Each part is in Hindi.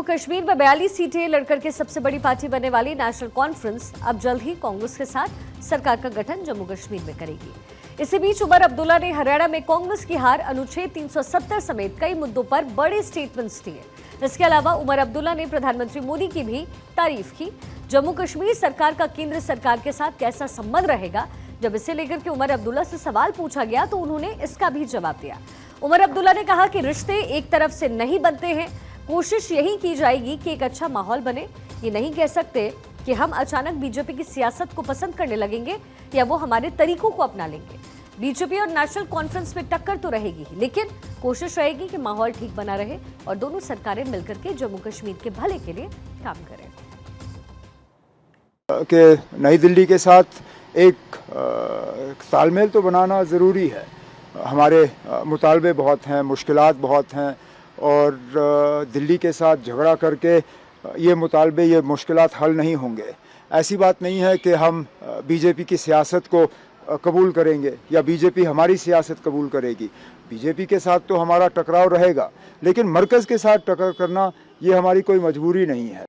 जम्मू कश्मीर में 42 सीटें लड़कर के सबसे बड़ी पार्टी बनने वाली नेशनल कॉन्फ्रेंस अब जल्द ही कांग्रेस के साथ सरकार का गठन जम्मू कश्मीर में करेगी। इसी बीच उमर अब्दुल्ला ने हरियाणा में कांग्रेस की हार, अनुच्छेद 370 समेत कई मुद्दों पर बड़े स्टेटमेंट्स दिए। इसके अलावा उमर अब्दुल्ला ने प्रधानमंत्री मोदी की भी तारीफ की। जम्मू कश्मीर सरकार का केंद्र सरकार के साथ कैसा संबंध रहेगा, जब इसे लेकर के उमर अब्दुल्ला से सवाल पूछा गया तो उन्होंने इसका भी जवाब दिया। उमर अब्दुल्ला ने कहा कि रिश्ते एक तरफ से नहीं बनते हैं, कोशिश यही की जाएगी कि एक अच्छा माहौल बने। ये नहीं कह सकते कि हम अचानक बीजेपी की सियासत को पसंद करने लगेंगे या वो हमारे तरीकों को अपना लेंगे। बीजेपी और नेशनल कॉन्फ्रेंस में टक्कर तो रहेगी ही, लेकिन कोशिश रहेगी कि माहौल ठीक बना रहे और दोनों सरकारें मिलकर के जम्मू कश्मीर के भले के लिए काम करें। कि नई दिल्ली के साथ एक तालमेल तो बनाना ज़रूरी है। हमारे मुतालबे बहुत हैं, मुश्किलात बहुत हैं और दिल्ली के साथ झगड़ा करके ये मुतालबे, ये मुश्किलात हल नहीं होंगे। ऐसी बात नहीं है कि हम बीजेपी की सियासत को कबूल करेंगे या बीजेपी हमारी सियासत कबूल करेगी। बीजेपी के साथ तो हमारा टकराव रहेगा, लेकिन मरकज़ के साथ टक्कर करना ये हमारी कोई मजबूरी नहीं है।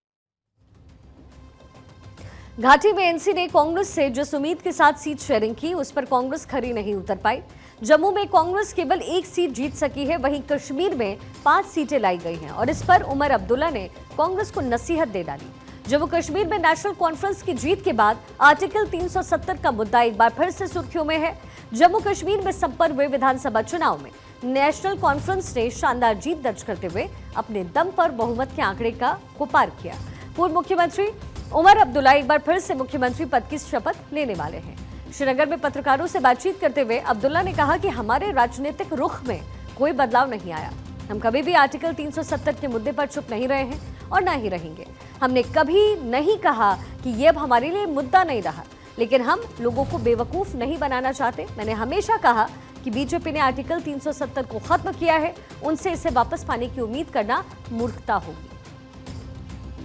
घाटी में एनसी ने कांग्रेस से जिस उम्मीद के साथ सीट शेयरिंग की, उस पर कांग्रेस खरी नहीं उतर पाई। जम्मू में कांग्रेस केवल एक सीट जीत सकी है, वहीं कश्मीर में 5 सीटें लाई गई हैं और इस पर उमर अब्दुल्ला ने कांग्रेस को नसीहत दे डाली। जम्मू कश्मीर में नेशनल कॉन्फ्रेंस की जीत के बाद आर्टिकल 370 का मुद्दा एक बार फिर से सुर्खियों में है। जम्मू कश्मीर में संपन्न हुए विधानसभा चुनाव में नेशनल कॉन्फ्रेंस ने शानदार जीत दर्ज करते हुए अपने दम पर बहुमत के आंकड़े को पार किया। पूर्व मुख्यमंत्री उमर अब्दुल्ला एक बार फिर से मुख्यमंत्री पद की शपथ लेने वाले हैं। श्रीनगर में पत्रकारों से बातचीत करते हुए अब्दुल्ला ने कहा कि हमारे राजनीतिक रुख में कोई बदलाव नहीं आया। हम कभी भी आर्टिकल 370 के मुद्दे पर चुप नहीं रहे हैं और ना ही रहेंगे। हमने कभी नहीं कहा कि ये अब हमारे लिए मुद्दा नहीं रहा, लेकिन हम लोगों को बेवकूफ नहीं बनाना चाहते। मैंने हमेशा कहा कि बीजेपी ने आर्टिकल 370 को खत्म किया है, उनसे इसे वापस पाने की उम्मीद करना मूर्खता होगी।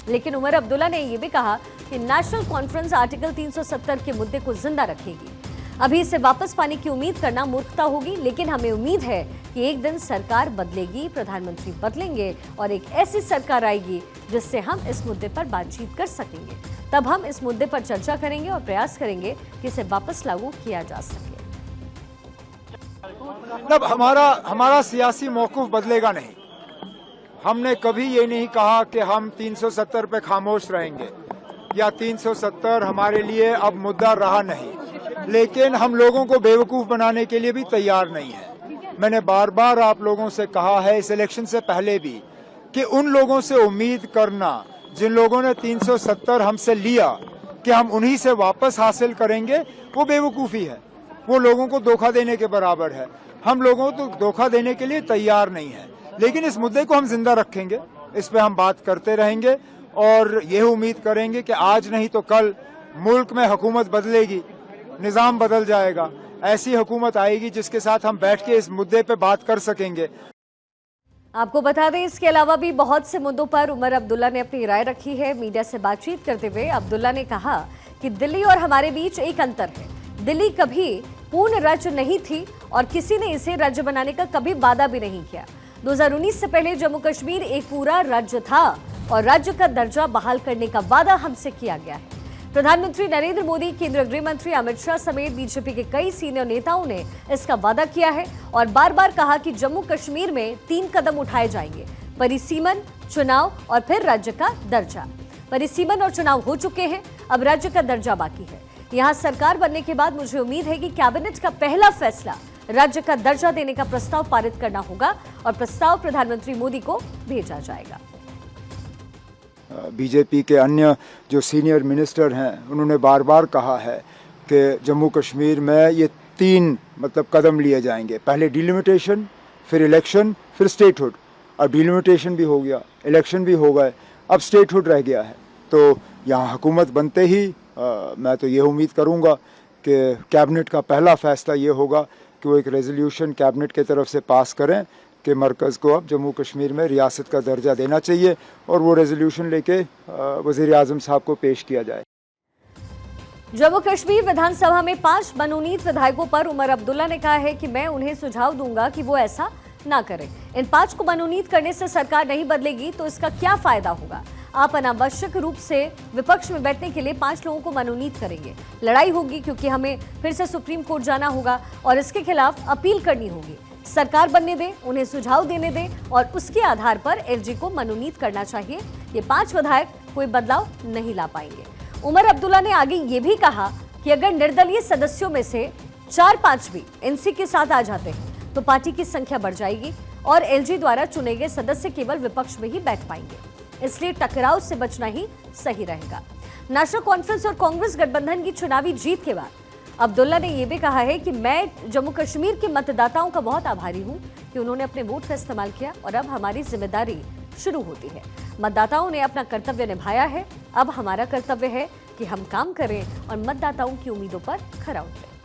लेकिन उमर अब्दुल्ला ने यह भी कहा कि नेशनल कॉन्फ्रेंस आर्टिकल 370 के मुद्दे को जिंदा रखेगी। अभी इसे वापस पाने की उम्मीद करना मूर्खता होगी, लेकिन हमें उम्मीद है कि एक दिन सरकार बदलेगी, प्रधानमंत्री बदलेंगे और एक ऐसी सरकार आएगी जिससे हम इस मुद्दे पर बातचीत कर सकेंगे। तब हम इस मुद्दे पर चर्चा करेंगे और प्रयास करेंगे कि इसे वापस लागू किया जा सके। मतलब हमारा सियासी मौक़िफ़ बदलेगा नहीं। हमने कभी ये नहीं कहा कि हम 370 पे खामोश रहेंगे या 370 हमारे लिए अब मुद्दा रहा नहीं, लेकिन हम लोगों को बेवकूफ़ बनाने के लिए भी तैयार नहीं है। मैंने बार बार आप लोगों से कहा है, इस इलेक्शन से पहले भी, कि उन लोगों से उम्मीद करना जिन लोगों ने 370 हमसे लिया कि हम उन्हीं से वापस हासिल करेंगे, वो बेवकूफ़ी है। वो लोगों को धोखा देने के बराबर है। हम लोगों को धोखा देने के लिए तैयार नहीं है, लेकिन इस मुद्दे को हम जिंदा रखेंगे, इस पे हम बात करते रहेंगे और यह उम्मीद करेंगे कि आज नहीं तो कल मुल्क में हुकूमत बदलेगी, निज़ाम बदल जाएगा। ऐसी हुकूमत आएगी जिसके साथ हम बैठ के इस मुद्दे पे बात कर सकेंगे। आपको बता दें, इसके अलावा भी बहुत से मुद्दों पर उमर अब्दुल्ला ने अपनी राय रखी है। मीडिया से बातचीत करते हुए अब्दुल्ला ने कहा कि दिल्ली और हमारे बीच एक अंतर है। दिल्ली कभी पूर्ण राज्य नहीं थी और किसी ने इसे राज्य बनाने का कभी वादा भी नहीं किया। 2019 से पहले जम्मू कश्मीर एक पूरा राज्य था और राज्य का दर्जा बहाल करने का वादा हमसे किया गया है। प्रधानमंत्री नरेंद्र मोदी, केंद्रीय गृह मंत्री अमित शाह समेत बीजेपी के कई सीनियर नेताओं ने इसका वादा किया है और बार बार कहा कि जम्मू कश्मीर में 3 कदम उठाए जाएंगे: परिसीमन, चुनाव और फिर राज्य का दर्जा। परिसीमन और चुनाव हो चुके हैं, अब राज्य का दर्जा बाकी है। यहाँ सरकार बनने के बाद मुझे उम्मीद है कि कैबिनेट का पहला फैसला राज्य का दर्जा देने का प्रस्ताव पारित करना होगा और प्रस्ताव प्रधानमंत्री मोदी को भेजा जाएगा। बीजेपी के अन्य जो सीनियर मिनिस्टर हैं, उन्होंने बार बार कहा है कि जम्मू कश्मीर में ये 3 कदम लिए जाएंगे। पहले डिलिमिटेशन, फिर इलेक्शन, फिर स्टेटहुड। अब डिलिमिटेशन भी हो गया, इलेक्शन भी हो गए, अब स्टेटहुड रह गया है। तो यहाँ हुकूमत बनते ही मैं तो ये उम्मीद करूँगा कि कैबिनेट का पहला फैसला ये होगा कि वो एक रेजोल्यूशन कैबिनेट के तरफ से पास करें कि मरकज़ को अब जम्मू कश्मीर में रियासत का दर्जा देना चाहिए और वो रेजोल्यूशन लेके वज़ीर आज़म साहब को पेश किया जाए। जम्मू कश्मीर विधानसभा में 5 मनोनीत विधायकों पर उमर अब्दुल्ला ने कहा है कि मैं उन्हें सुझाव दूंगा कि वो ऐसा ना करें। इन 5 को मनोनीत करने से सरकार नहीं बदलेगी तो इसका क्या फायदा होगा? आप अनावश्यक रूप से विपक्ष में बैठने के लिए 5 लोगों को मनोनीत करेंगे। लड़ाई होगी क्योंकि हमें फिर से सुप्रीम कोर्ट जाना होगा और इसके खिलाफ अपील करनी होगी। सरकार बनने दें, उन्हें सुझाव देने दें और उसके आधार पर एलजी को मनोनीत करना चाहिए। ये 5 विधायक कोई बदलाव नहीं ला पाएंगे। उमर अब्दुल्ला ने आगे ये भी कहा कि अगर निर्दलीय सदस्यों में से 4-5 भी एनसी के साथ आ जाते हैं तो पार्टी की संख्या बढ़ जाएगी और एलजी द्वारा चुने गए सदस्य केवल विपक्ष में ही बैठ पाएंगे। इसलिए टकराव से बचना ही सही रहेगा। नेशनल कॉन्फ्रेंस और कांग्रेस गठबंधन की चुनावी जीत के बाद अब्दुल्ला ने यह भी कहा है कि मैं जम्मू कश्मीर के मतदाताओं का बहुत आभारी हूं कि उन्होंने अपने वोट का इस्तेमाल किया और अब हमारी जिम्मेदारी शुरू होती है। मतदाताओं ने अपना कर्तव्य निभाया है, अब हमारा कर्तव्य है कि हम काम करें और मतदाताओं की उम्मीदों पर खरा उतरें।